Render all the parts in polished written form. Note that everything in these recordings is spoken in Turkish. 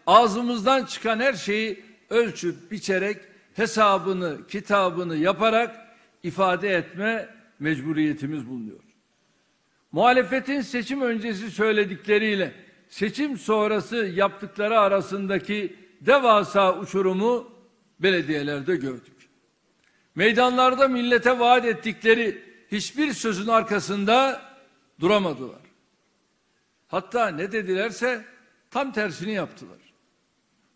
ağzımızdan çıkan her şeyi ölçüp biçerek hesabını, kitabını yaparak ifade etme mecburiyetimiz bulunuyor. Muhalefetin seçim öncesi söyledikleriyle seçim sonrası yaptıkları arasındaki devasa uçurumu belediyelerde gördük. Meydanlarda millete vaat ettikleri hiçbir sözün arkasında duramadılar. Hatta ne dedilerse tam tersini yaptılar.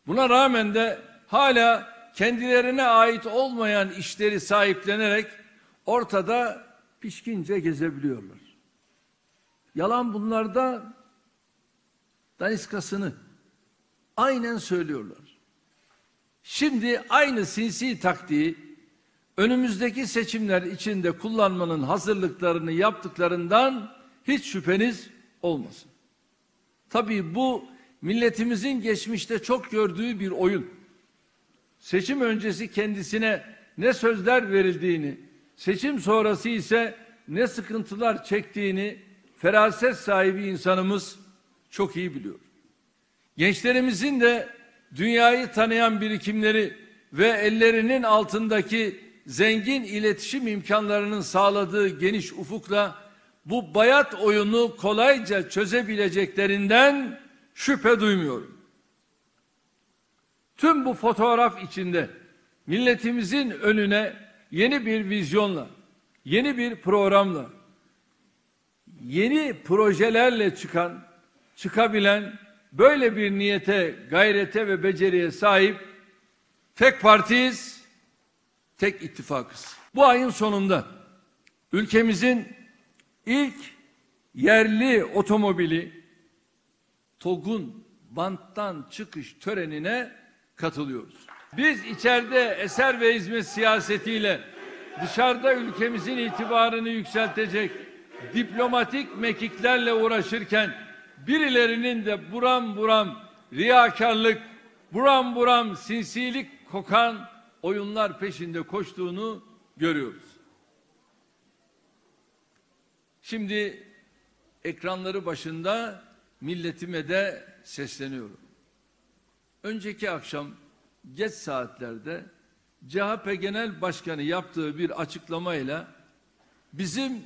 Buna rağmen de hala kendilerine ait olmayan işleri sahiplenerek ortada pişkince gezebiliyorlar. Yalan bunlarda daniskasını aynen söylüyorlar. Şimdi aynı sinsi taktiği önümüzdeki seçimler içinde kullanmanın hazırlıklarını yaptıklarından hiç şüpheniz olmasın. Tabii bu milletimizin geçmişte çok gördüğü bir oyun. Seçim öncesi kendisine ne sözler verildiğini, seçim sonrası ise ne sıkıntılar çektiğini feraset sahibi insanımız çok iyi biliyor. Gençlerimizin de dünyayı tanıyan birikimleri ve ellerinin altındaki zengin iletişim imkanlarının sağladığı geniş ufukla bu bayat oyunu kolayca çözebileceklerinden şüphe duymuyorum. Tüm bu fotoğraf içinde milletimizin önüne yeni bir vizyonla, yeni bir programla, yeni projelerle çıkabilen böyle bir niyete, gayrete ve beceriye sahip tek partiyiz, tek ittifakız. Bu ayın sonunda ülkemizin ilk yerli otomobili TOG'un banttan çıkış törenine katılıyoruz. Biz içeride eser ve hizmet siyasetiyle dışarıda ülkemizin itibarını yükseltecek diplomatik mekiklerle uğraşırken birilerinin de buram buram riyakarlık, buram buram sinsilik kokan oyunlar peşinde koştuğunu görüyoruz. Şimdi ekranları başında milletime de sesleniyorum. Önceki akşam geç saatlerde CHP Genel Başkanı yaptığı bir açıklamayla bizim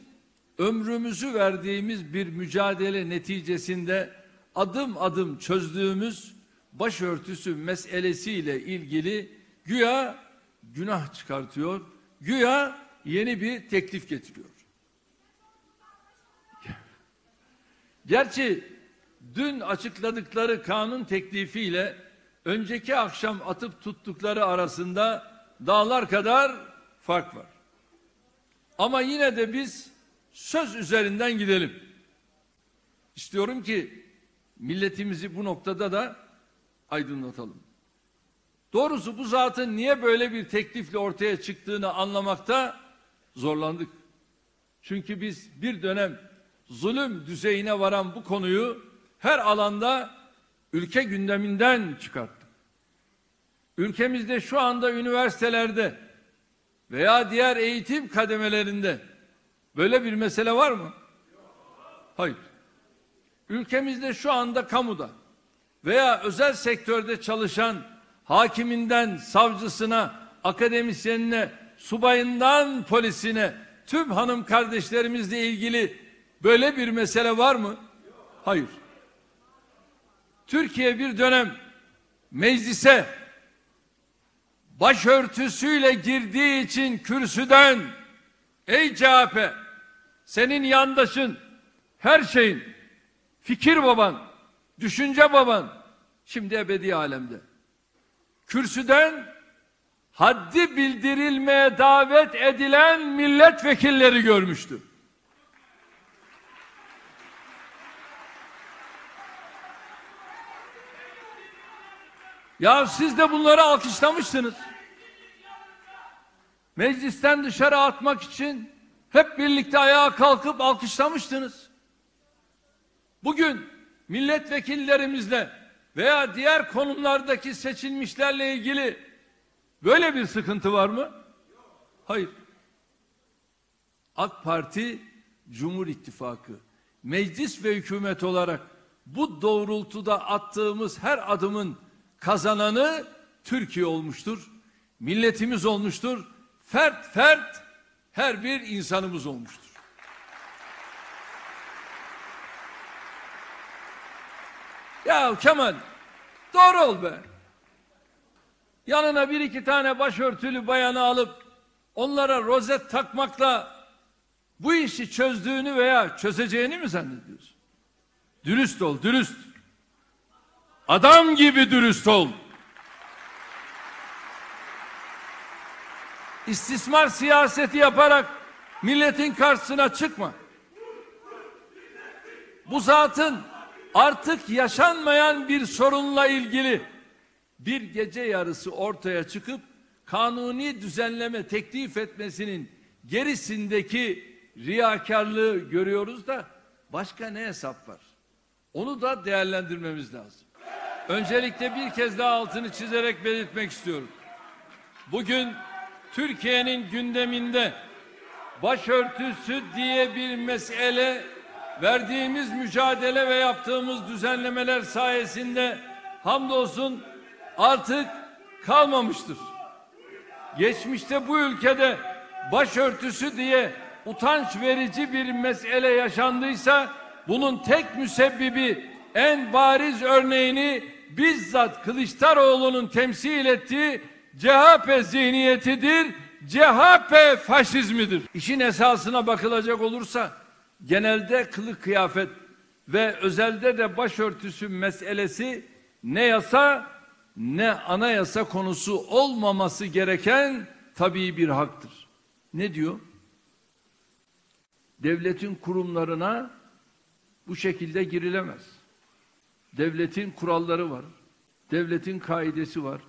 ömrümüzü verdiğimiz bir mücadele neticesinde adım adım çözdüğümüz başörtüsü meselesiyle ilgili güya günah çıkartıyor, güya yeni bir teklif getiriyor. Gerçi dün açıkladıkları kanun teklifiyle önceki akşam atıp tuttukları arasında dağlar kadar fark var. Ama yine de biz söz üzerinden gidelim. İstiyorum ki milletimizi bu noktada da aydınlatalım. Doğrusu bu zatın niye böyle bir teklifle ortaya çıktığını anlamakta zorlandık. Çünkü biz bir dönem zulüm düzeyine varan bu konuyu her alanda ülke gündeminden çıkarttık. Ülkemizde şu anda üniversitelerde veya diğer eğitim kademelerinde böyle bir mesele var mı? Hayır. Ülkemizde şu anda kamuda veya özel sektörde çalışan hakiminden savcısına, akademisyenine, subayından polisine tüm hanım kardeşlerimizle ilgili böyle bir mesele var mı? Hayır. Türkiye bir dönem meclise başörtüsüyle girdiği için kürsüden ey CHP senin yandaşın, her şeyin, fikir baban, düşünce baban şimdi ebedi alemde. Kürsüden haddi bildirilmeye davet edilen milletvekilleri görmüştü. Ya siz de bunları alkışlamışsınız. Meclisten dışarı atmak için hep birlikte ayağa kalkıp alkışlamıştınız. Bugün milletvekillerimizle veya diğer konumlardaki seçilmişlerle ilgili böyle bir sıkıntı var mı? Hayır. AK Parti, Cumhur İttifakı, meclis ve hükümet olarak bu doğrultuda attığımız her adımın kazananı Türkiye olmuştur. Milletimiz olmuştur. Fert fert her bir insanımız olmuştur. Ya Kemal, doğru ol be. Yanına bir iki tane başörtülü bayanı alıp onlara rozet takmakla bu işi çözdüğünü veya çözeceğini mi zannediyorsun? Dürüst ol, dürüst. Adam gibi dürüst ol. İstismar siyaseti yaparak milletin karşısına çıkma. Bu zatın artık yaşanmayan bir sorunla ilgili bir gece yarısı ortaya çıkıp kanuni düzenleme teklif etmesinin gerisindeki riyakarlığı görüyoruz da başka ne hesap var? Onu da değerlendirmemiz lazım. Öncelikle bir kez daha altını çizerek belirtmek istiyorum. Bugün Türkiye'nin gündeminde başörtüsü diye bir mesele verdiğimiz mücadele ve yaptığımız düzenlemeler sayesinde hamdolsun artık kalmamıştır. Geçmişte bu ülkede başörtüsü diye utanç verici bir mesele yaşandıysa bunun tek müsebbibi, en bariz örneğini bizzat Kılıçdaroğlu'nun temsil ettiği CHP zihniyetidir, CHP faşizmidir. İşin esasına bakılacak olursa genelde kılık kıyafet ve özelde de başörtüsü meselesi ne yasa ne anayasa konusu olmaması gereken tabii bir haktır. Ne diyor? Devletin kurumlarına bu şekilde girilemez. Devletin kuralları var. Devletin kaidesi var.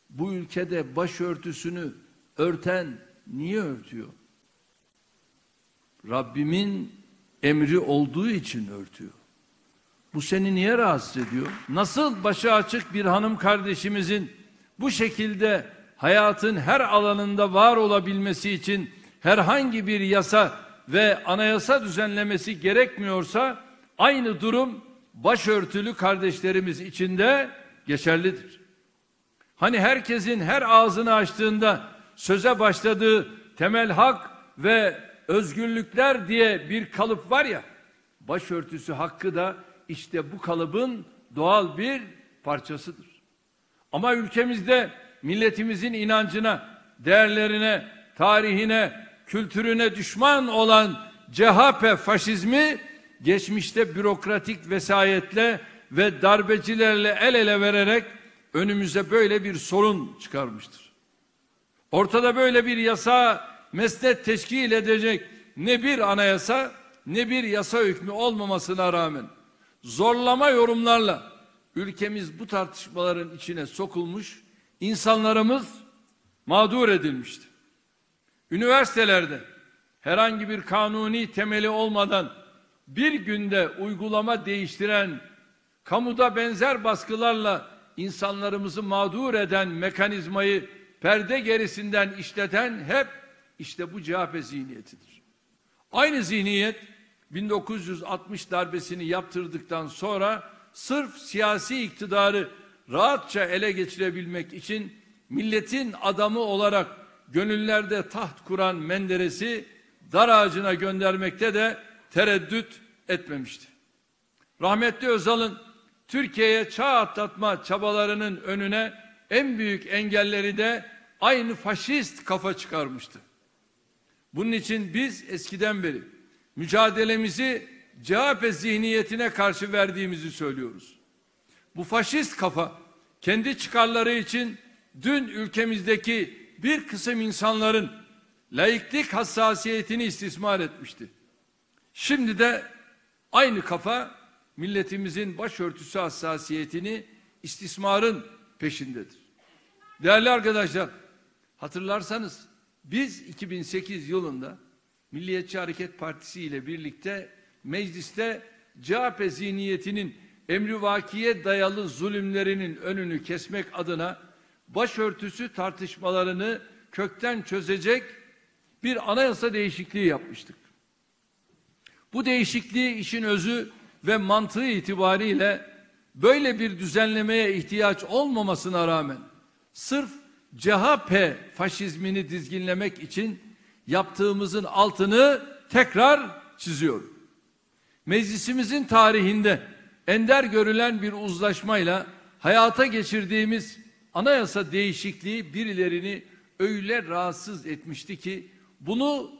Bu ülkede başörtüsünü örten niye örtüyor? Rabbimin emri olduğu için örtüyor. Bu seni niye rahatsız ediyor? Nasıl başı açık bir hanım kardeşimizin bu şekilde hayatın her alanında var olabilmesi için herhangi bir yasa ve anayasa düzenlemesi gerekmiyorsa aynı durum başörtülü kardeşlerimiz için de geçerlidir. Hani herkesin her ağzını açtığında söze başladığı temel hak ve özgürlükler diye bir kalıp var ya, başörtüsü hakkı da işte bu kalıbın doğal bir parçasıdır. Ama ülkemizde milletimizin inancına, değerlerine, tarihine, kültürüne düşman olan CHP faşizmi geçmişte bürokratik vesayetle ve darbecilerle el ele vererek önümüze böyle bir sorun çıkarmıştır. Ortada böyle bir yasa mesnet teşkil edecek ne bir anayasa ne bir yasa hükmü olmamasına rağmen zorlama yorumlarla ülkemiz bu tartışmaların içine sokulmuş, insanlarımız mağdur edilmişti. Üniversitelerde herhangi bir kanuni temeli olmadan bir günde uygulama değiştiren, kamuda benzer baskılarla insanlarımızı mağdur eden mekanizmayı perde gerisinden işleten hep işte bu CHP zihniyetidir. Aynı zihniyet 1960 darbesini yaptırdıktan sonra sırf siyasi iktidarı rahatça ele geçirebilmek için milletin adamı olarak gönüllerde taht kuran Menderes'i dar ağacına göndermekte de tereddüt etmemişti. Rahmetli Özal'ın Türkiye'ye çağ atlatma çabalarının önüne en büyük engelleri de aynı faşist kafa çıkarmıştı. Bunun için biz eskiden beri mücadelemizi CHP zihniyetine karşı verdiğimizi söylüyoruz. Bu faşist kafa kendi çıkarları için dün ülkemizdeki bir kısım insanların laiklik hassasiyetini istismar etmişti. Şimdi de aynı kafa milletimizin başörtüsü hassasiyetini istismarın peşindedir. Değerli arkadaşlar, hatırlarsanız biz 2008 yılında Milliyetçi Hareket Partisi ile birlikte mecliste CHP zihniyetinin emrivakiye dayalı zulümlerinin önünü kesmek adına başörtüsü tartışmalarını kökten çözecek bir anayasa değişikliği yapmıştık. Bu değişikliği işin özü ve mantığı itibariyle böyle bir düzenlemeye ihtiyaç olmamasına rağmen sırf CHP faşizmini dizginlemek için yaptığımızın altını tekrar çiziyorum. Meclisimizin tarihinde ender görülen bir uzlaşmayla hayata geçirdiğimiz anayasa değişikliği birilerini öyle rahatsız etmişti ki bunu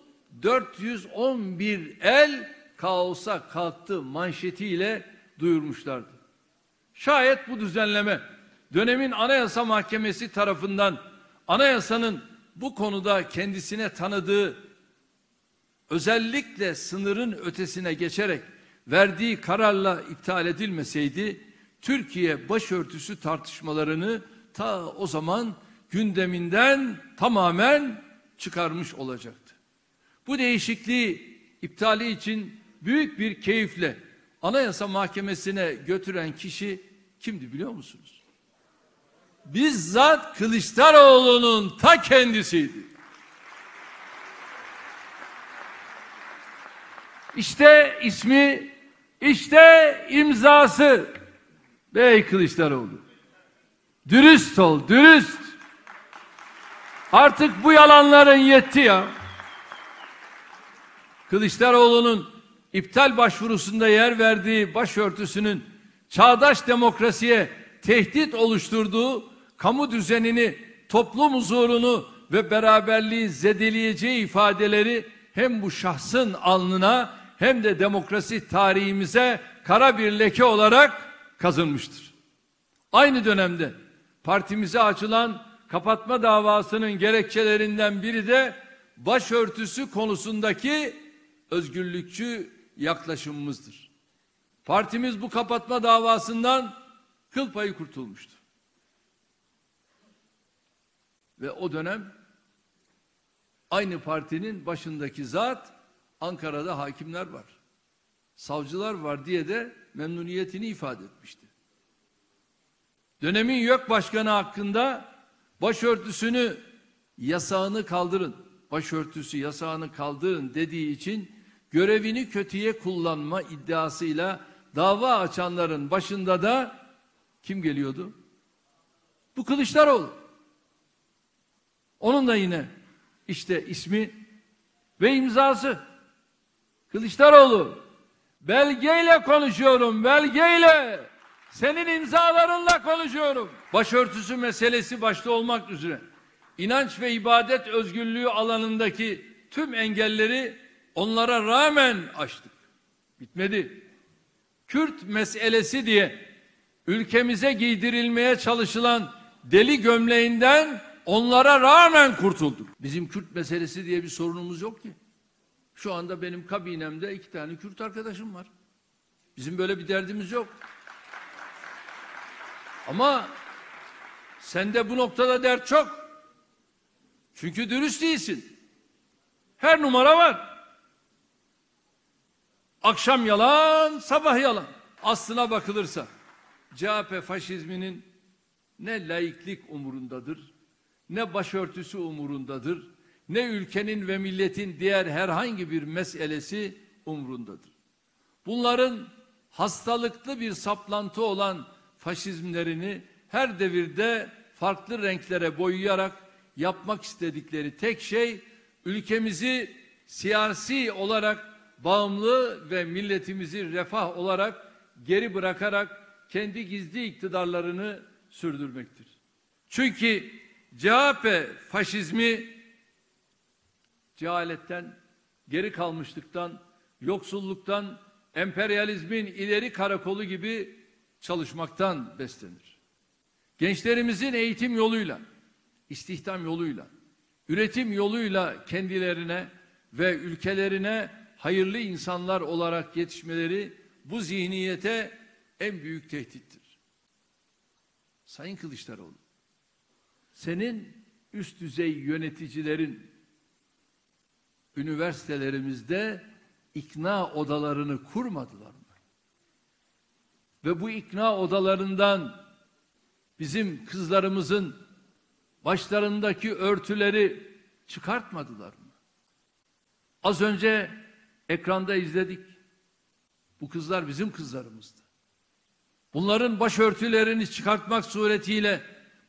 411 el kaosa kalktı manşetiyle duyurmuşlardı. Şayet bu düzenleme dönemin Anayasa Mahkemesi tarafından anayasanın bu konuda kendisine tanıdığı özellikle sınırın ötesine geçerek verdiği kararla iptal edilmeseydi Türkiye başörtüsü tartışmalarını ta o zaman gündeminden tamamen çıkarmış olacaktı. Bu değişikliği iptali için büyük bir keyifle Anayasa Mahkemesi'ne götüren kişi kimdi biliyor musunuz? Bizzat Kılıçdaroğlu'nun ta kendisiydi. İşte ismi, işte imzası. Bey Kılıçdaroğlu. Dürüst ol, dürüst. Artık bu yalanların yetti ya. Kılıçdaroğlu'nun iptal başvurusunda yer verdiği başörtüsünün çağdaş demokrasiye tehdit oluşturduğu kamu düzenini, toplum huzurunu ve beraberliği zedeleyeceği ifadeleri hem bu şahsın alnına hem de demokrasi tarihimize kara bir leke olarak kazınmıştır. Aynı dönemde partimize açılan kapatma davasının gerekçelerinden biri de başörtüsü konusundaki özgürlükçü yaklaşımımızdır. Partimiz bu kapatma davasından kıl payı kurtulmuştu. Ve o dönem aynı partinin başındaki zat Ankara'da hakimler var, savcılar var diye de memnuniyetini ifade etmişti. Dönemin YÖK Başkanı hakkında başörtüsünü yasağını kaldırın, başörtüsü yasağını kaldırın dediği için görevini kötüye kullanma iddiasıyla dava açanların başında da kim geliyordu? Bu Kılıçdaroğlu. Onun da yine işte ismi ve imzası. Kılıçdaroğlu, belgeyle konuşuyorum, belgeyle. Senin imzalarınla konuşuyorum. Başörtüsü meselesi başta olmak üzere inanç ve ibadet özgürlüğü alanındaki tüm engelleri onlara rağmen aştık. Bitmedi. Kürt meselesi diye ülkemize giydirilmeye çalışılan deli gömleğinden onlara rağmen kurtulduk. Bizim Kürt meselesi diye bir sorunumuz yok ki. Şu anda benim kabinemde 2 tane Kürt arkadaşım var. Bizim böyle bir derdimiz yok. Ama sende bu noktada dert çok. Çünkü dürüst değilsin. Her numara var. Akşam yalan, sabah yalan. Aslına bakılırsa CHP faşizminin ne laiklik umurundadır, ne başörtüsü umurundadır, ne ülkenin ve milletin diğer herhangi bir meselesi umurundadır. Bunların hastalıklı bir saplantı olan faşizmlerini her devirde farklı renklere boyayarak yapmak istedikleri tek şey ülkemizi siyasi olarak bağımlı ve milletimizi refah olarak geri bırakarak kendi gizli iktidarlarını sürdürmektir. Çünkü CHP faşizmi cehaletten, geri kalmışlıktan, yoksulluktan, emperyalizmin ileri karakolu gibi çalışmaktan beslenir. Gençlerimizin eğitim yoluyla, istihdam yoluyla, üretim yoluyla kendilerine ve ülkelerine hayırlı insanlar olarak yetişmeleri bu zihniyete en büyük tehdittir. Sayın Kılıçdaroğlu, senin üst düzey yöneticilerin üniversitelerimizde ikna odalarını kurmadılar mı? Ve bu ikna odalarından bizim kızlarımızın başlarındaki örtüleri çıkartmadılar mı? Az önce ekranda izledik. Bu kızlar bizim kızlarımızdı. Bunların başörtülerini çıkartmak suretiyle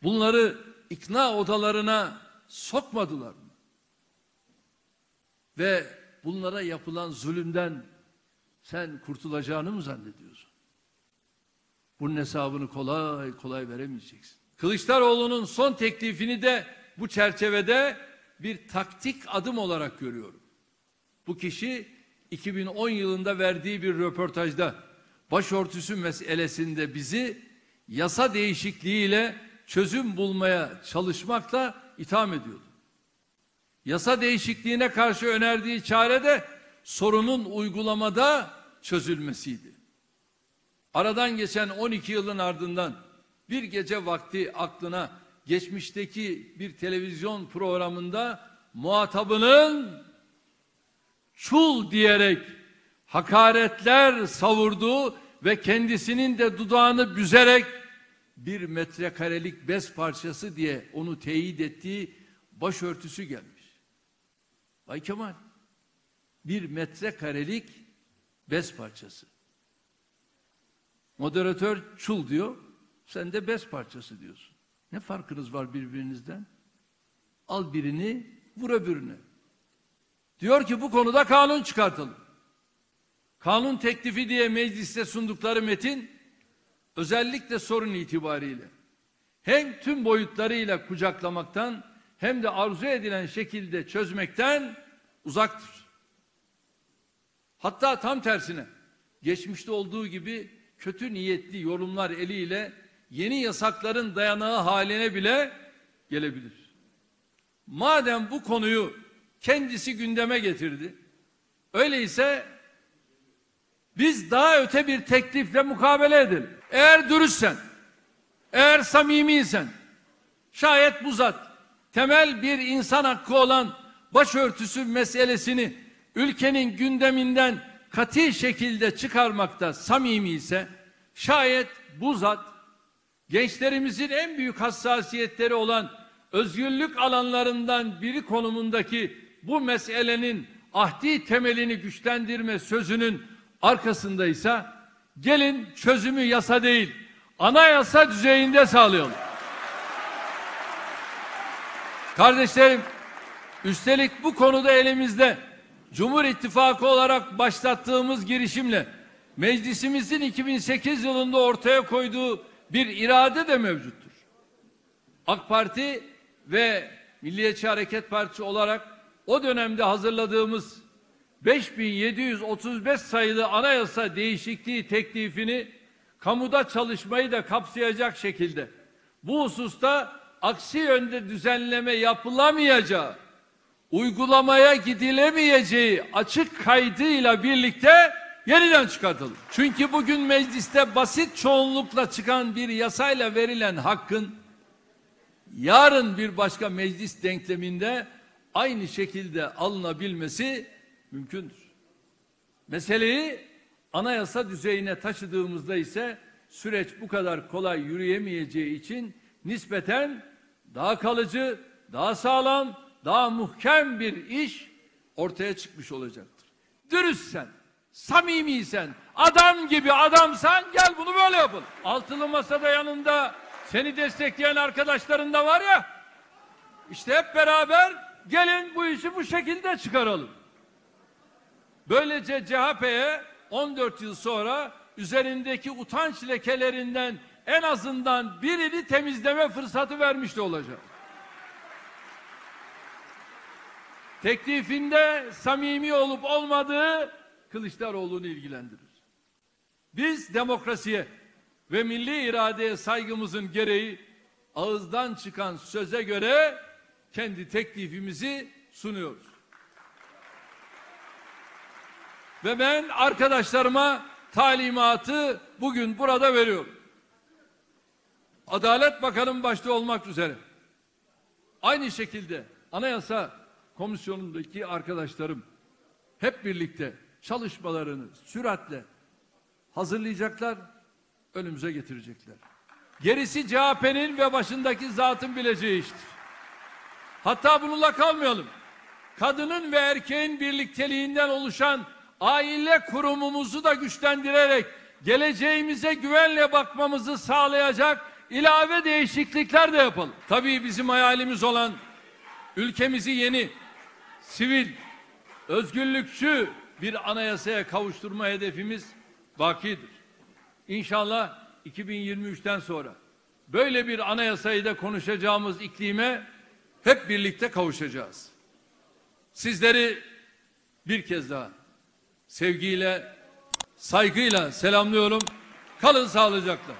bunları ikna odalarına sokmadılar mı? Ve bunlara yapılan zulümden sen kurtulacağını mı zannediyorsun? Bunun hesabını kolay kolay veremeyeceksin. Kılıçdaroğlu'nun son teklifini de bu çerçevede bir taktik adım olarak görüyorum. Bu kişi 2010 yılında verdiği bir röportajda başörtüsü meselesinde bizi yasa değişikliğiyle çözüm bulmaya çalışmakla itham ediyordu. Yasa değişikliğine karşı önerdiği çare de sorunun uygulamada çözülmesiydi. Aradan geçen 12 yılın ardından bir gece vakti aklına geçmişteki bir televizyon programında muhatabının çul diyerek hakaretler savurduğu ve kendisinin de dudağını büzerek bir metrekarelik bez parçası diye onu teyit ettiği başörtüsü gelmiş. Bay Kemal, bir metrekarelik bez parçası. Moderatör çul diyor, sen de bez parçası diyorsun. Ne farkınız var birbirinizden? Al birini, vur öbürüne. Diyor ki bu konuda kanun çıkartalım. Kanun teklifi diye mecliste sundukları metin, özellikle sorun itibariyle hem tüm boyutlarıyla kucaklamaktan hem de arzu edilen şekilde çözmekten uzaktır. Hatta tam tersine, geçmişte olduğu gibi kötü niyetli yorumlar eliyle yeni yasakların dayanağı haline bile gelebilir. Madem bu konuyu kendisi gündeme getirdi, öyleyse biz daha öte bir teklifle mukabele edelim. Eğer dürüstsen, eğer samimiysen, şayet bu zat temel bir insan hakkı olan başörtüsü meselesini ülkenin gündeminden katı şekilde çıkarmakta samimi ise, şayet bu zat gençlerimizin en büyük hassasiyetleri olan özgürlük alanlarından biri konumundaki bu meselenin ahdi temelini güçlendirme sözünün arkasındaysa, gelin çözümü yasa değil, anayasa düzeyinde sağlayalım. Kardeşlerim, üstelik bu konuda elimizde Cumhur İttifakı olarak başlattığımız girişimle meclisimizin 2008 yılında ortaya koyduğu bir irade de mevcuttur. AK Parti ve Milliyetçi Hareket Partisi olarak o dönemde hazırladığımız 5735 sayılı anayasa değişikliği teklifini kamuda çalışmayı da kapsayacak şekilde bu hususta aksi yönde düzenleme yapılamayacağı, uygulamaya gidilemeyeceği açık kaydıyla birlikte yeniden çıkartalım. Çünkü bugün mecliste basit çoğunlukla çıkan bir yasayla verilen hakkın yarın bir başka meclis denkleminde aynı şekilde alınabilmesi mümkündür. Meseleyi anayasa düzeyine taşıdığımızda ise süreç bu kadar kolay yürüyemeyeceği için nispeten daha kalıcı, daha sağlam, daha muhkem bir iş ortaya çıkmış olacaktır. Dürüstsen, samimiysen, adam gibi adamsan gel bunu böyle yapalım. Altılı masada yanında seni destekleyen arkadaşların da var ya, işte hep beraber gelin bu işi bu şekilde çıkaralım. Böylece CHP'ye 14 yıl sonra üzerindeki utanç lekelerinden en azından birini temizleme fırsatı vermiş de olacak. Teklifinde samimi olup olmadığı Kılıçdaroğlu'nu ilgilendirir. Biz demokrasiye ve milli iradeye saygımızın gereği ağızdan çıkan söze göre kendi teklifimizi sunuyoruz. Ve ben arkadaşlarıma talimatı bugün burada veriyorum. Adalet Bakanı başta olmak üzere aynı şekilde Anayasa Komisyonu'ndaki arkadaşlarım hep birlikte çalışmalarını süratle hazırlayacaklar, önümüze getirecekler. Gerisi CHP'nin ve başındaki zatın bileceği iştir. Hatta bununla kalmayalım. Kadının ve erkeğin birlikteliğinden oluşan aile kurumumuzu da güçlendirerek geleceğimize güvenle bakmamızı sağlayacak ilave değişiklikler de yapalım. Tabii bizim hayalimiz olan ülkemizi yeni, sivil, özgürlükçü bir anayasaya kavuşturma hedefimiz bakidir. İnşallah 2023'ten sonra böyle bir anayasayı da konuşacağımız iklime hep birlikte kavuşacağız. Sizleri bir kez daha sevgiyle, saygıyla selamlıyorum. Kalın sağlıcakla.